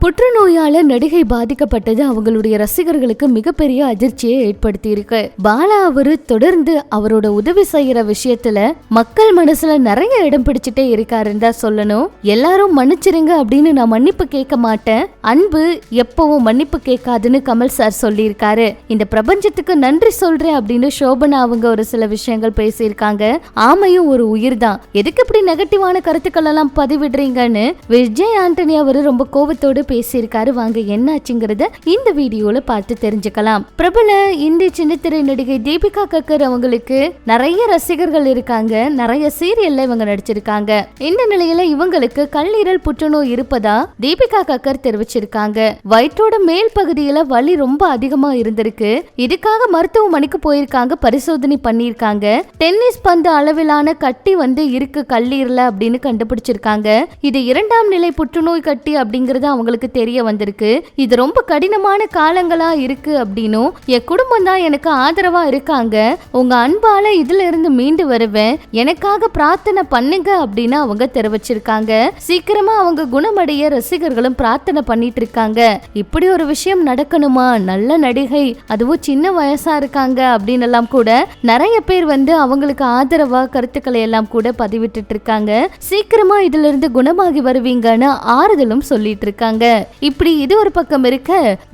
புற்றுநோயால நடிகை பாதிக்கப்பட்டது அவங்களுடைய ரசிகர்களுக்கு மிகப்பெரிய அதிர்ச்சியை ஏற்படுத்தி இருக்கு. பாலா அவரு தொடர்ந்து அவரோட உதவி செய்யற விஷயத்துல மக்கள் மனசுல நிறைய இடம் பிடிச்சிட்டே இருக்காருன்னு தான் சொல்லணும். எல்லாரும் மன்னிச்சிருங்க அப்படின்னு நான் மன்னிப்பு கேட்க மாட்டேன், அன்பு எப்பவும் மன்னிப்பு கேட்காதுன்னு கமல் சார் சொல்லியிருக்காரு. இந்த பிரபஞ்சத்துக்கு நன்றி சொல்றேன் அப்படின்னு சோபனா அவங்க ஒரு சில விஷயங்கள் பேசியிருக்காங்க. ஆமையும் ஒரு உயிர் தான், எதுக்கு இப்படி நெகட்டிவான கருத்துக்கள் எல்லாம் பதிவிடுறீங்கன்னு விஜய் ஆண்டனி அவரு ரொம்ப கோபத்தோடு பேசியிருக்காரு. வாங்க என்னாச்சுங்கிறத இந்த வீடியோல பார்த்து தெரிஞ்சுக்கலாம். பிரபல இந்திய சின்னத்திரை நடிகை தீபிகா கக்கர் அவங்களுக்கு நிறைய ரசிகர்கள் இருக்காங்க. நிறைய சீரியல்ல இவங்க நடிச்சிருக்காங்க. இந்த நிலையில இவங்களுக்கு கல்லீரல் புற்றுநோய் இருப்பதா தீபிகா கக்கர் தெரிவிச்சிருக்காங்க. வயிற்றோட மேல் பகுதியில வலி ரொம்ப அதிகமா இருந்திருக்கு. இதுக்காக மருத்துவமனைக்கு போயிருக்காங்க, பரிசோதனை பண்ணிருக்காங்க. டென்னிஸ் பந்து அளவிலான கட்டி இருக்கு கல்லீரல அப்படின்னு கண்டுபிடிச்சிருக்காங்க. இது 2ஆம் நிலை புற்றுநோய் கட்டி அப்படிங்கறது அவங்களுக்கு தெரிய வந்திருக்கு. இது ரொம்ப கடினமான காலங்களா இருக்கு அப்படின்னும், என் குடும்பம் தான் எனக்கு ஆதரவா இருக்காங்க, உங்க அன்பால இதுல இருந்து மீண்டு வருவேன், எனக்காக பிரார்த்தனை பண்ணுங்க அப்படின்னு அவங்க தெரிவிச்சிருக்காங்க. சீக்கிரமா அவங்க குணமடைய ரசிகர்களும் பிரார்த்தனை பண்ணிட்டு இருக்காங்க. இப்படி ஒரு விஷயம் நடக்கணுமா, நல்ல நடிகை அதுவும் சின்ன வயசா இருக்காங்க அப்படின்னு எல்லாம் கூட நிறைய பேர் அவங்களுக்கு ஆதரவா கருத்துக்களை எல்லாம் கூட பதிவிட்டு இருக்காங்க. சீக்கிரமா இதுல இருந்து குணமாகி வருவீங்கன்னு ஆறுதலும் சொல்லிட்டு இருக்காங்க. இப்படி இது ஒரு பக்கம் இருக்க,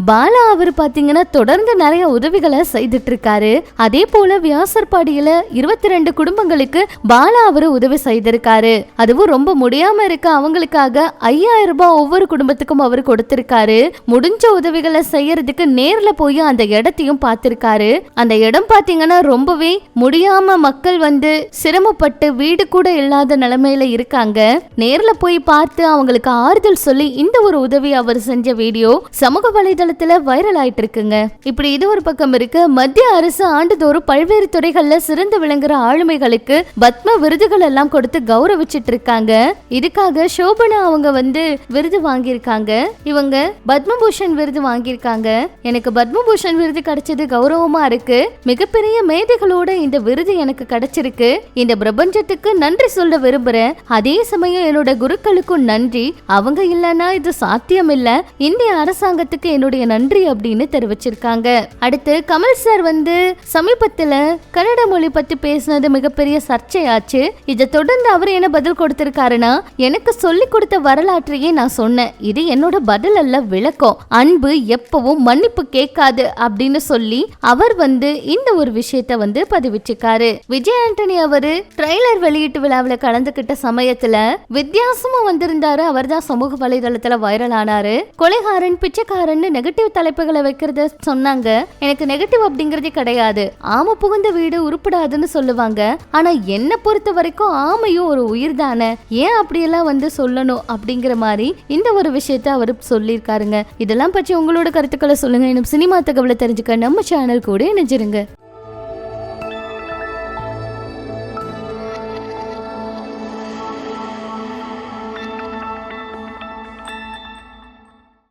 பாலா அவர் பாத்தீங்கன்னா தொடர்ந்து நிறைய உதவிகளை செய்துட்டு இருக்காரு. அதே போல வியாசர்பாடியில 22 குடும்பங்களுக்கு பாலா அவரு உதவி செய்திருக்காரு. அதுவும் ரொம்ப முடியாம இருக்க அவங்களுக்காக 5000 ரூபாய் ஒவ்வொரு குடும்பத்துக்கும் அவர் கொடுத்திருக்காரு. முடிஞ்ச உதவிகளை செய்யறதுக்கு நேர்ல போய் அந்த இடத்தையும் பார்த்திருக்காரு. அந்த இடம் பாத்தீங்கன்னா ரொம்பவே முடியாம மக்கள் சிரமப்பட்டு வீடு கூட இல்லாத நிலைமையில இருக்காங்க. நேர்ல போய் பார்த்து அவங்களுக்கு ஆறுதல் சொல்லி இந்த ஒரு உதவி அவர் செஞ்ச வீடியோ சமூக வலைதளத்துல வைரல் ஆயிட்டு இருக்குங்க. இப்படி இது ஒரு பக்கம் இருக்கு. மத்திய அரசு ஆண்டுதோறும் பல்வேறு துறைகள்ல சிறந்து விளங்குற ஆளுமைகளுக்கு பத்ம விருதுகள் எல்லாம் கொடுத்து கௌரவிச்சிட்டு இருக்காங்க. இதுக்காக சோபனா அவங்க விருது வாங்கியிருக்காங்க. இவங்க பத்மபூஷன் விருது வாங்கியிருக்காங்க. எனக்கு பத்மபூஷன் விருது கிடைச்சது கௌரவமா இருக்கு. மிகப்பெரிய மேதைகளோட இந்த விருது எனக்கு கிடைச்சிருக்கு. இந்த பிரபஞ்சத்துக்கு நன்றி சொல்ல விரும்புறேன். அதே சமயம் என்னோட குருக்களுக்கும் நன்றி, அவங்க இல்லைன்னா இது சாத்தியம் இல்ல. இந்திய அரசாங்கத்துக்கு என்னுடைய நன்றி அப்படின்னு தெரிவிச்சிருக்காங்க. அடுத்து கமல் சார் சமீபத்துல கன்னட மொழி பத்தி பேசினது மிகப்பெரிய சர்ச்சையாச்சு. இதை தொடர்ந்து அவர் என்ன பதில் கொடுத்திருக்காருன்னா, எனக்கு சொல்லி கொடுத்த வரலாற்றையே நான் சொன்னேன், இது என்னோட பதில் அல்ல, விளக்கம். அன்பு எப்பவும் மன்னிப்பு கேட்காது அப்படின்னு சொல்லி அவர் இந்த ஒரு விஷயத்தை பதிவிச்சிருக்காரு. விஜய் ஆண்டனி அவரு ட்ரெய்லர் வெளியீட்டு விழாவில் கலந்துகிட்ட சமயத்துல வித்தியாசமா வந்திருந்தாரு. அவர் தான் சமூக வலைதளத்துல வைரல் ஆனாரு. கொலைகாரன் பிச்சைக்காரன் நெகட்டிவ் தலைப்புகளை வைக்கிறத சொன்னாங்க. எனக்கு நெகட்டிவ் அப்படிங்கறதே கிடையாது. ஆமை புகுந்த வீடு உருப்படாதுன்னு சொல்லுவாங்க. ஆனா என்ன பொறுத்த வரைக்கும் ஆமையும் ஒரு உயிர் தானே, ஏன் அப்படியெல்லாம் சொல்லணும் அப்படிங்கிற மாதிரி இந்த ஒரு விஷயத்த அவர் சொல்லியிருக்காருங்க. இதெல்லாம் பற்றி உங்களோட கருத்துக்களை சொல்லுங்க. இன்னும் சினிமா தகவலை தெரிஞ்சுக்க நம்ம சேனல் கூட இணைஞ்சிருங்க.